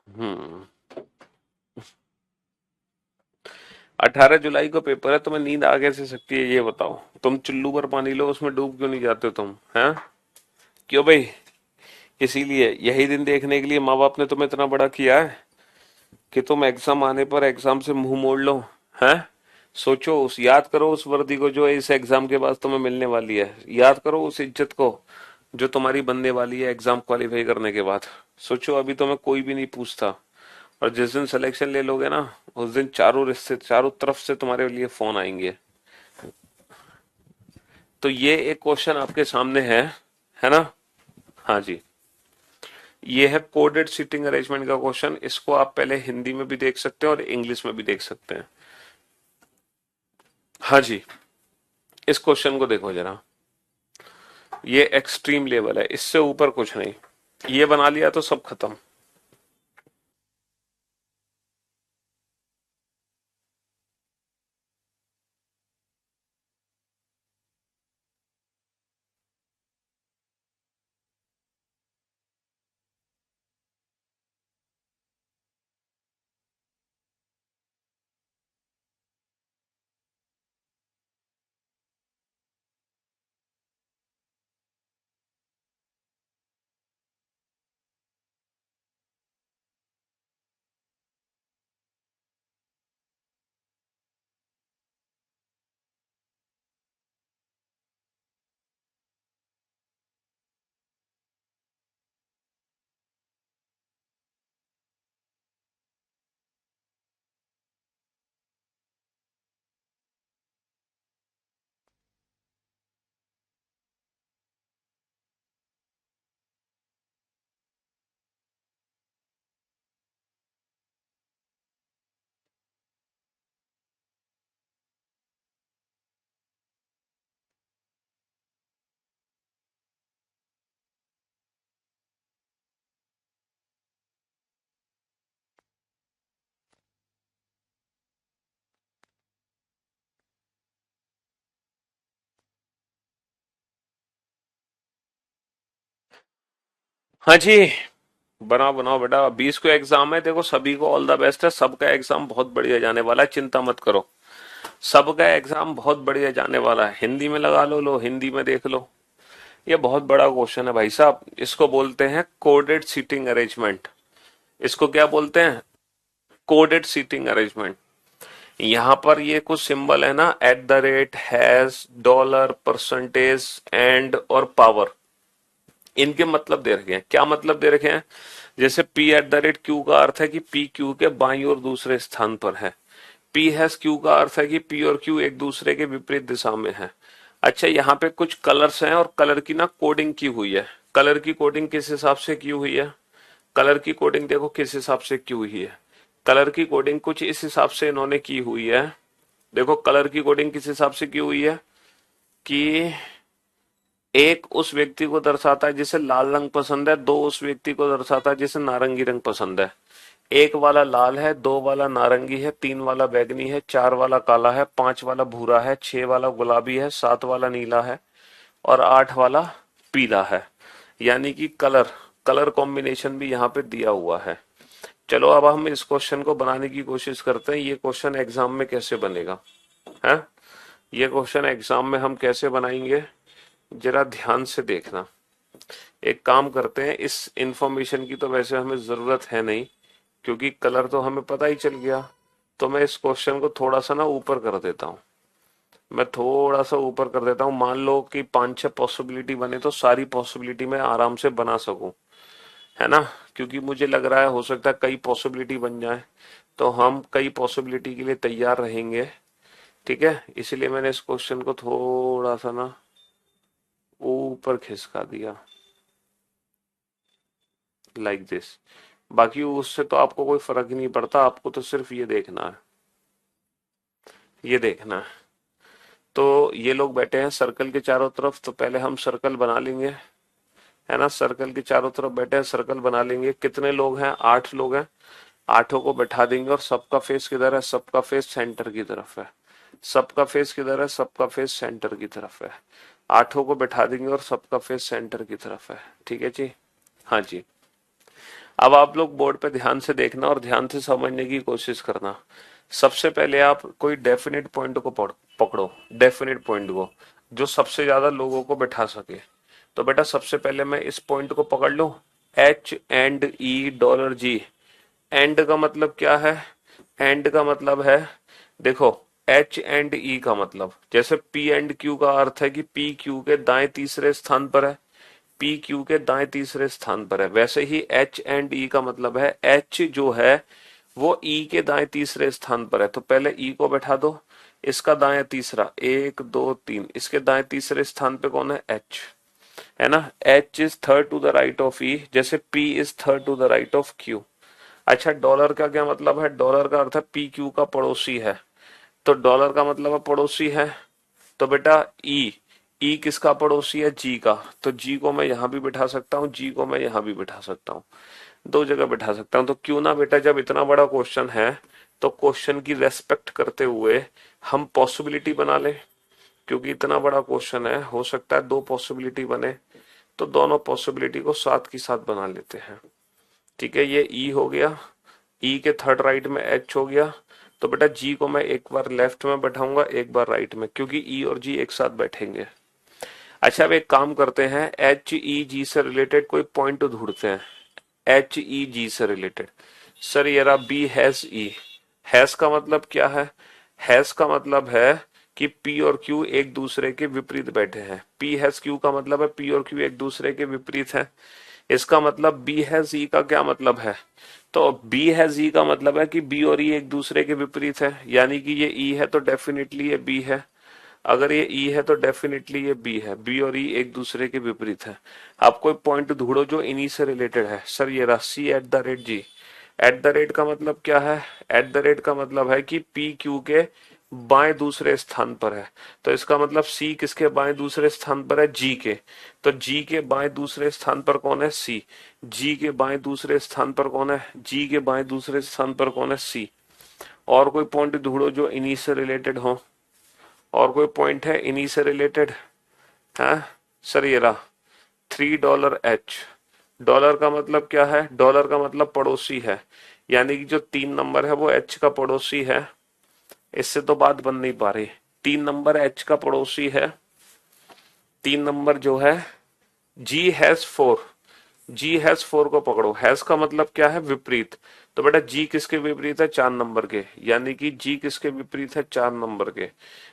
हम्म 18 जुलाई को पेपर है, तुम्हें नींद आ कैसे सकती है ये बताओ? तुम चुल्लू पर पानी लो, उसमें डूब क्यों नहीं जाते तुम हैं? क्यों भाई? इसीलिए यही दिन देखने के लिए माँ बाप ने तुम्हें इतना बड़ा किया है कि तुम एग्जाम आने पर एग्जाम से मुंह मोड़ लो। हैं? सोचो, उस याद करो उस वर्दी को जो इस एग्जाम के बाद तुम्हें मिलने वाली है। याद करो उस इज्जत को जो तुम्हारी बनने वाली है एग्जाम क्वालिफाई करने के बाद। सोचो अभी तुम्हें कोई भी नहीं पूछता, और जिस दिन सिलेक्शन ले लोगे ना, उस दिन चारों रिश्ते चारों तरफ से तुम्हारे लिए फोन आएंगे। तो ये एक क्वेश्चन आपके सामने है ना? हाँ जी। ये है कोडेड सीटिंग अरेंजमेंट का क्वेश्चन। इसको आप पहले हिंदी में भी देख सकते हैं और इंग्लिश में भी देख सकते हैं। हाँ जी। इस क्वेश्चन को देखो जरा, ये एक्सट्रीम लेवल है, इससे ऊपर कुछ नहीं। ये बना लिया तो सब खत्म। हाँ जी। बनाओ बनाओ बेटा, 20 को एग्जाम है, देखो सभी को ऑल द बेस्ट है। सबका एग्जाम बहुत बढ़िया जाने वाला है, चिंता मत करो। सबका एग्जाम बहुत बढ़िया जाने वाला है। हिंदी में लगा लो हिंदी में देख लो। ये बहुत बड़ा क्वेश्चन है भाई साहब। इसको बोलते हैं कोडेड सीटिंग अरेंजमेंट। इसको क्या बोलते हैं? Coded seating arrangement. यहाँ पर ये कुछ सिंबल है ना, at the rate, hash, dollar, percentage, and और पावर। इनके मतलब दे रखे हैं। क्या मतलब दे रखे हैं? जैसे P eight the rate Q का अर्थ है कि पी क्यू के बाईं और दूसरे स्थान पर है। पी हैज क्यू का अर्थ है कि पी और क्यू एक दूसरे के विपरीत दिशा में है। अच्छा, यहाँ पे कुछ कलर्स हैं और कलर की ना कोडिंग की हुई है। कलर की कोडिंग किस हिसाब से की हुई है? कलर की कोडिंग देखो किस हिसाब से की हुई है। कलर की कोडिंग कुछ इस हिसाब से इन्होंने की हुई है। देखो कलर की कोडिंग किस हिसाब से की हुई है कि एक उस व्यक्ति को दर्शाता है जिसे लाल रंग पसंद है, दो उस व्यक्ति को दर्शाता है जिसे नारंगी रंग पसंद है। एक वाला लाल है, दो वाला नारंगी है, तीन वाला बैगनी है, चार वाला काला है, पांच वाला भूरा है, छह वाला गुलाबी है, सात वाला नीला है और आठ वाला पीला है। यानी कि कलर कलर कॉम्बिनेशन भी यहाँ पे दिया हुआ है। चलो अब हम इस क्वेश्चन को बनाने की कोशिश करते हैं। ये क्वेश्चन एग्जाम में कैसे बनेगा है, ये क्वेश्चन एग्जाम में हम कैसे बनाएंगे, जरा ध्यान से देखना। एक काम करते हैं, इस इंफॉर्मेशन की तो वैसे हमें जरूरत है नहीं क्योंकि कलर तो हमें पता ही चल गया। तो मैं इस क्वेश्चन को थोड़ा सा ना ऊपर कर देता हूँ, मैं थोड़ा सा ऊपर कर देता हूँ। मान लो कि 5-6 पॉसिबिलिटी बने तो सारी पॉसिबिलिटी मैं आराम से बना सकूं, है ना। क्योंकि मुझे लग रहा है हो सकता है कई पॉसिबिलिटी बन जाए, तो हम कई पॉसिबिलिटी के लिए तैयार रहेंगे। ठीक है, इसलिए मैंने इस क्वेश्चन को थोड़ा सा ना ऊपर खिसका दिया, लाइक दिस। बाकी उससे तो आपको कोई फर्क ही नहीं पड़ता, आपको तो सिर्फ ये देखना है, ये देखना है। तो ये लोग बैठे हैं सर्कल के चारों तरफ, तो पहले हम सर्कल बना लेंगे, है ना। सर्कल के चारों तरफ बैठे हैं, सर्कल बना लेंगे। कितने लोग हैं, 8 लोग हैं। आठों को बैठा देंगे और सबका फेस किधर है, सबका फेस सेंटर की तरफ है। सबका फेस किधर है, सबका फेस सेंटर की तरफ है। आठों को बैठा देंगे और सबका फेस सेंटर की तरफ है। ठीक है जी, हाँ जी। अब आप लोग बोर्ड पे ध्यान से देखना और ध्यान से समझने की कोशिश करना। सबसे पहले आप कोई डेफिनेट पॉइंट को पकड़ो, डेफिनेट पॉइंट को जो सबसे ज्यादा लोगों को बैठा सके। तो बेटा सबसे पहले मैं इस पॉइंट को पकड़ लूं, $H&E। एंड का मतलब क्या है, एंड का मतलब है, देखो H&E का मतलब जैसे P&Q का अर्थ है कि PQ के दाएं तीसरे स्थान पर है, PQ के दाएं तीसरे स्थान पर है, वैसे ही H&E का मतलब है H जो है वो E के दाएं तीसरे स्थान पर है। तो पहले E को बैठा दो, इसका दाएं तीसरा 1 2 3, इसके दाएं तीसरे स्थान पे कौन है, H, है ना। H is third to the right of E, जैसे P is third to the right of Q। अच्छा, डॉलर का क्या मतलब है, डॉलर का अर्थ है पी क्यू का पड़ोसी है। तो डॉलर का मतलब है पड़ोसी है, तो बेटा ई किसका पड़ोसी है, जी का। तो जी को मैं यहां भी बिठा सकता हूँ, जी को मैं यहां भी बिठा सकता हूँ, दो जगह बिठा सकता हूँ। तो क्यों ना बेटा, जब इतना बड़ा क्वेश्चन है तो क्वेश्चन की रेस्पेक्ट करते हुए हम पॉसिबिलिटी बना लें। क्योंकि इतना बड़ा क्वेश्चन है, हो सकता है 2 पॉसिबिलिटी बने, तो दोनों पॉसिबिलिटी को साथ की साथ बना लेते हैं। ठीक है, ये ई हो गया, ई के थर्ड राइट में एच हो गया। तो बेटा जी को मैं एक बार लेफ्ट में बैठाऊंगा, एक बार राइट में, क्योंकि ई और जी एक साथ बैठेंगे। अच्छा, अब एक काम करते हैं, एच ई जी से रिलेटेड कोई पॉइंट ढूंढते हैं। एच ई जी से रिलेटेड, सर ये रहा बी हैज ई। हैज का मतलब क्या है, हैज का मतलब है कि पी और क्यू एक दूसरे के विपरीत बैठे हैं। पी हैज क्यू का मतलब है पी और क्यू एक दूसरे के विपरीत है। इसका मतलब बी हैज ई का क्या मतलब है, तो बी हैज ई का मतलब है कि बी और ई एक दूसरे के विपरीत है, यानी कि ये ई है तो डेफिनेटली ये बी है। अगर ये ई है तो डेफिनेटली ये बी है, बी और ई एक दूसरे के विपरीत है। आप कोई पॉइंट ढूंढो जो इन्हीं से रिलेटेड है। सर ये रहा C at the rate G. At the rate का मतलब क्या है, एट द रेट का मतलब है कि पी क्यू के बाएं दूसरे स्थान पर है। तो इसका मतलब सी किसके बाएं दूसरे स्थान पर है, जी के। तो जी के बाएं दूसरे स्थान पर कौन है, सी। जी के बाएं दूसरे स्थान पर कौन है, जी के बाएं दूसरे स्थान पर कौन है, सी। और कोई पॉइंट ढूंढो जो इन्हीं से रिलेटेड हो, और कोई पॉइंट है इन्हीं से रिलेटेड है। सर ये रहा $3 H। डॉलर का मतलब क्या है, डॉलर का मतलब पड़ोसी है, यानी कि जो 3 नंबर है वो H का पड़ोसी है। इससे तो बात बन नहीं पा रही, 3 नंबर H का पड़ोसी है। 3 नंबर जो है G has 4, G has 4 को पकड़ो। हैज का मतलब क्या है, विपरीत। तो बेटा जी किसके विपरीत है, 4 नंबर के, यानी कि जी किसके विपरीत है, 4 नंबर के।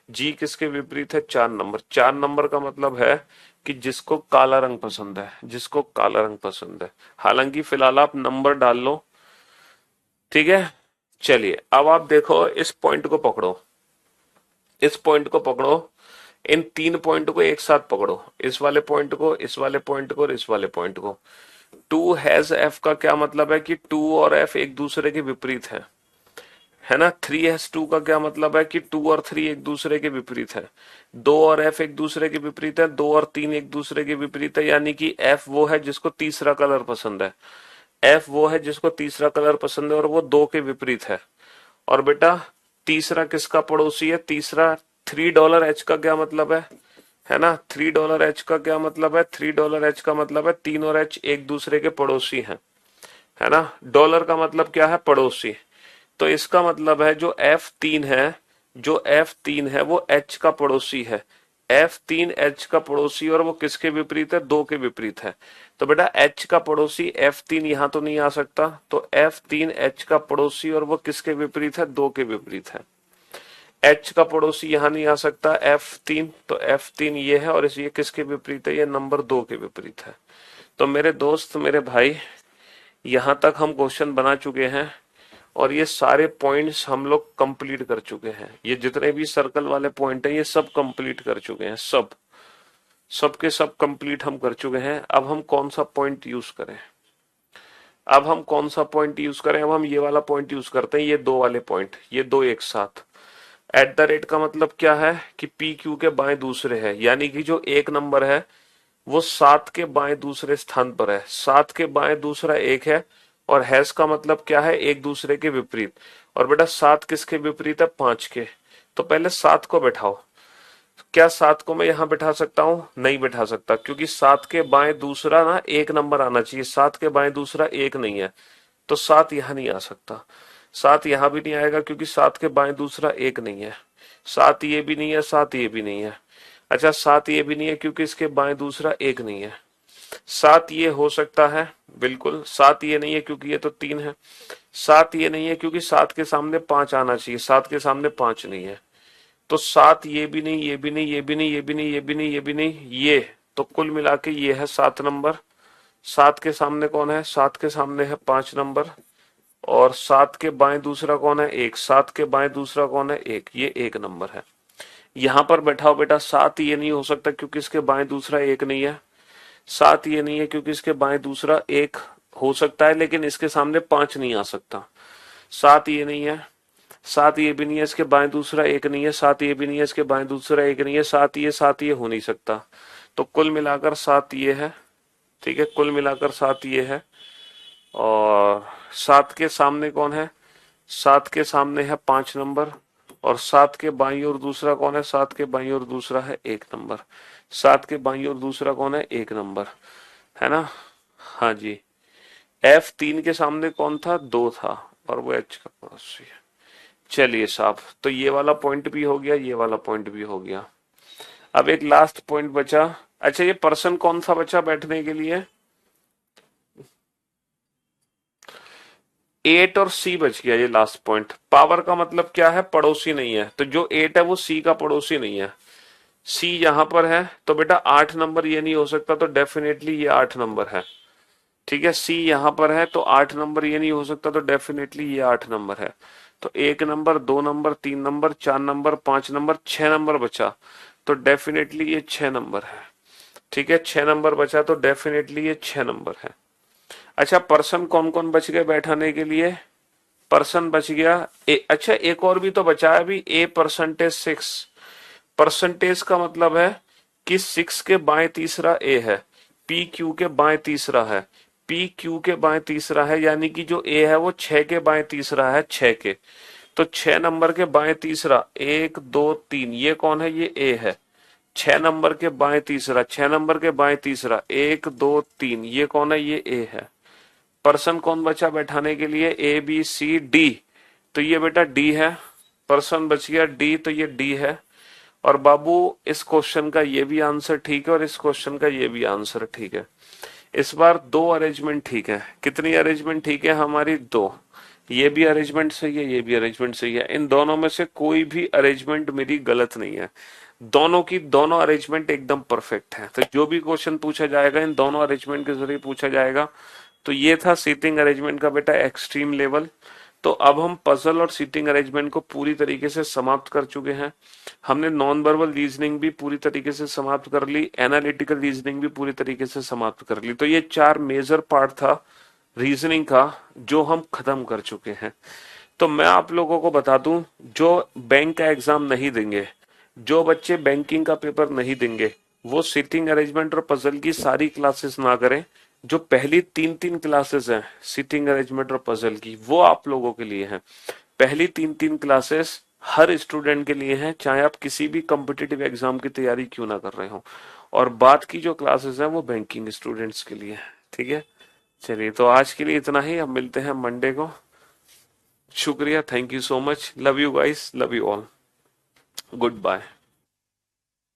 जी किसके विपरीत है, 4 नंबर। 4 नंबर का मतलब है कि जिसको काला रंग पसंद है, जिसको काला रंग पसंद है। हालांकि फिलहाल आप नंबर डाल लो, ठीक है। चलिए अब आप देखो, इस पॉइंट को पकड़ो, इस पॉइंट को पकड़ो, इन 3 पॉइंट को एक साथ पकड़ो, इस वाले पॉइंट को, इस वाले पॉइंट को और इस वाले पॉइंट को। टू हैज एफ का क्या मतलब है कि टू और एफ एक दूसरे के विपरीत है ना। 3 हैज 2 का क्या मतलब है कि 2 और 3 एक दूसरे के विपरीत है। 2 और एफ एक दूसरे के विपरीत है, 2 और 3 एक दूसरे के विपरीत है, यानी कि एफ वो है जिसको तीसरा कलर पसंद है। एफ वो है जिसको तीसरा कलर पसंद है और वो 2 के विपरीत है। और बेटा तीसरा किसका पड़ोसी है, तीसरा $3 H का क्या मतलब है ना। $3 H का क्या मतलब है, $3 H का मतलब है 3 और H एक दूसरे के पड़ोसी हैं, है ना। डॉलर का मतलब क्या है, पड़ोसी। तो इसका मतलब है जो F3 है, जो F3 है वो H का पड़ोसी है। F3 H का पड़ोसी, और वो किसके विपरीत है, 2 के विपरीत है। तो बेटा H का पड़ोसी F3 यहां तो नहीं आ सकता, तो F3 H का पड़ोसी और वो किसके विपरीत है, 2 के विपरीत है। H का पड़ोसी यहां नहीं आ सकता F3, तो F3 ये है, और ये किसके विपरीत है, ये नंबर 2 के विपरीत है। तो मेरे दोस्त, मेरे भाई, यहां तक हम क्वेश्चन बना चुके हैं और ये सारे पॉइंट्स हम लोग कंप्लीट कर चुके हैं। ये जितने भी सर्कल वाले पॉइंट हैं ये सब कंप्लीट कर चुके हैं, सब के सब कंप्लीट हम कर चुके हैं। अब हम कौन सा पॉइंट यूज करें, अब हम कौन सा पॉइंट यूज करें, अब हम ये वाला पॉइंट यूज करते हैं, ये दो वाले पॉइंट, ये दो एक साथ। एट द रेट का मतलब क्या है कि पी क्यू के बाएं दूसरे है, यानी कि जो एक नंबर है वो 7 के बाएं दूसरे स्थान पर है, 7 के बाएं दूसरा एक है। और हैश का मतलब क्या है, एक दूसरे के विपरीत। और बेटा 7 किसके विपरीत है, 5 के। तो पहले 7 को बैठाओ। क्या 7 को मैं यहां बैठा सकता हूं, नहीं बैठा सकता, क्योंकि 7 के बाएं दूसरा ना एक नंबर आना चाहिए, 7 के बाएं दूसरा एक नहीं है। तो 7 यहां नहीं आ सकता, 7 यहां भी नहीं आएगा क्योंकि 7 के बाएं दूसरा एक नहीं है। 7 ये भी नहीं है, 7 ये भी नहीं है। अच्छा 7 ये भी नहीं है क्योंकि इसके बाएं दूसरा एक नहीं है। 7 ये हो सकता है, बिल्कुल। 7 ये नहीं है क्योंकि ये तो 3 है। 7 ये नहीं है क्योंकि 7 के सामने 5 आना चाहिए, 7 के सामने 5 नहीं है। तो 7 ये भी नहीं, ये भी नहीं, ये भी नहीं, ये भी नहीं, ये भी नहीं, ये भी नहीं, ये। तो कुल मिला के ये है 7 नंबर। 7 के सामने कौन है, 7 के सामने है 5 नंबर। और 7 के बाएं दूसरा कौन है, 1। 7 के बाएं दूसरा कौन है, 1। ये 1 नंबर है। यहां पर बैठाओ बेटा। 7 ये नहीं हो सकता क्योंकि इसके बाएं दूसरा 1 नहीं है। 7 ये नहीं है क्योंकि इसके बाएं दूसरा 1 हो सकता है लेकिन इसके सामने 5 नहीं आ सकता। 7 ये नहीं है, 7 ये भी नहीं है, इसके बाएं दूसरा 1 नहीं है। 7 ये भी नहीं है, इसके बाएं दूसरा 1 नहीं है। 7 ये हो नहीं सकता। तो कुल मिलाकर 7 ये है, ठीक है, कुल मिलाकर 7 ये है। और 7 के सामने कौन है, 7 के सामने है 5 नंबर। और 7 के बाईं ओर दूसरा कौन है, 7 के बाईं ओर दूसरा है 1 नंबर। 7 के बाईं ओर दूसरा कौन है, 1 नंबर, है ना। हाँ जी। F3 के सामने कौन था, 2 था, और वो H का पड़ोसी है। चलिए साहब, तो ये वाला पॉइंट भी हो गया, ये वाला पॉइंट भी हो गया। अब एक लास्ट पॉइंट बचा। अच्छा ये पर्सन कौन सा बचा बैठने के लिए, 8 और C बच गया, ये लास्ट पॉइंट। पावर का मतलब क्या है, पड़ोसी नहीं है, तो जो 8 है वो C का पड़ोसी नहीं है। C यहां पर है, तो बेटा 8 नंबर ये नहीं हो सकता, तो डेफिनेटली ये 8 नंबर है। ठीक है, C यहां पर है तो 8 नंबर ये नहीं हो सकता, तो डेफिनेटली ये 8 नंबर है। तो 1 number, 2 number, 3 number, 4 number, 5 number, 6 number बचा, तो डेफिनेटली ये 6 नंबर है। ठीक है, 6 नंबर बचा, तो डेफिनेटली ये 6 नंबर है। अच्छा पर्सन कौन कौन बच गए बैठाने के लिए, पर्सन बच गया अच्छा एक और भी तो बचा है अभी, A%6। परसेंटेज का मतलब है कि 6 के बाएं तीसरा A है, पी क्यू के बाएं तीसरा है, पी क्यू के बाएं तीसरा है, यानी कि जो A है वो 6 के बाएं तीसरा है, 6 के। तो 6 नंबर के बाएं तीसरा, 1 2 3, ये कौन है, ये A है। 6 नंबर के बाएं तीसरा, 6 नंबर के बाएं तीसरा, 1 2 3, ये कौन है, ये A है। पर्सन कौन बचा बैठाने के लिए, A B C D, तो ये बेटा D है। पर्सन बच गया D, तो ये D है। और बाबू इस क्वेश्चन का ये भी आंसर ठीक है और इस क्वेश्चन का ये भी आंसर ठीक है। इस बार 2 अरेंजमेंट ठीक है। कितनी अरेंजमेंट ठीक है हमारी, 2। ये भी अरेंजमेंट सही है, ये भी अरेंजमेंट सही है। इन दोनों में से कोई भी अरेंजमेंट मेरी गलत नहीं है, दोनों की दोनों अरेंजमेंट एकदम परफेक्ट है। तो जो भी क्वेश्चन पूछा जाएगा इन दोनों अरेंजमेंट के जरिए पूछा जाएगा। तो ये था सीटिंग अरेंजमेंट का बेटा एक्सट्रीम लेवल। तो अब हम पजल और सीटिंग अरेंजमेंट को पूरी तरीके से समाप्त कर चुके हैं। हमने नॉन वर्बल रीजनिंग भी पूरी तरीके से समाप्त कर ली, एनालिटिकल रीजनिंग भी पूरी तरीके से समाप्त कर ली। तो ये 4 मेजर पार्ट था रीजनिंग का जो हम खत्म कर चुके हैं। तो मैं आप लोगों को बता दूं, जो बैंक का एग्जाम नहीं देंगे, जो बच्चे बैंकिंग का पेपर नहीं देंगे, वो सीटिंग अरेंजमेंट और पजल की सारी क्लासेस ना करें। जो पहली 3-3 क्लासेस हैं सीटिंग अरेंजमेंट और पजल की, वो आप लोगों के लिए हैं। पहली 3-3 क्लासेस हर स्टूडेंट के लिए हैं, चाहे आप किसी भी कॉम्पिटिटिव एग्जाम की तैयारी क्यों ना कर रहे हो। और बाद की जो क्लासेस हैं वो बैंकिंग स्टूडेंट्स के लिए है। ठीक है, चलिए, तो आज के लिए इतना ही, अब मिलते हैं मंडे को। शुक्रिया, thank you so much, love you guys, love you all, good bye.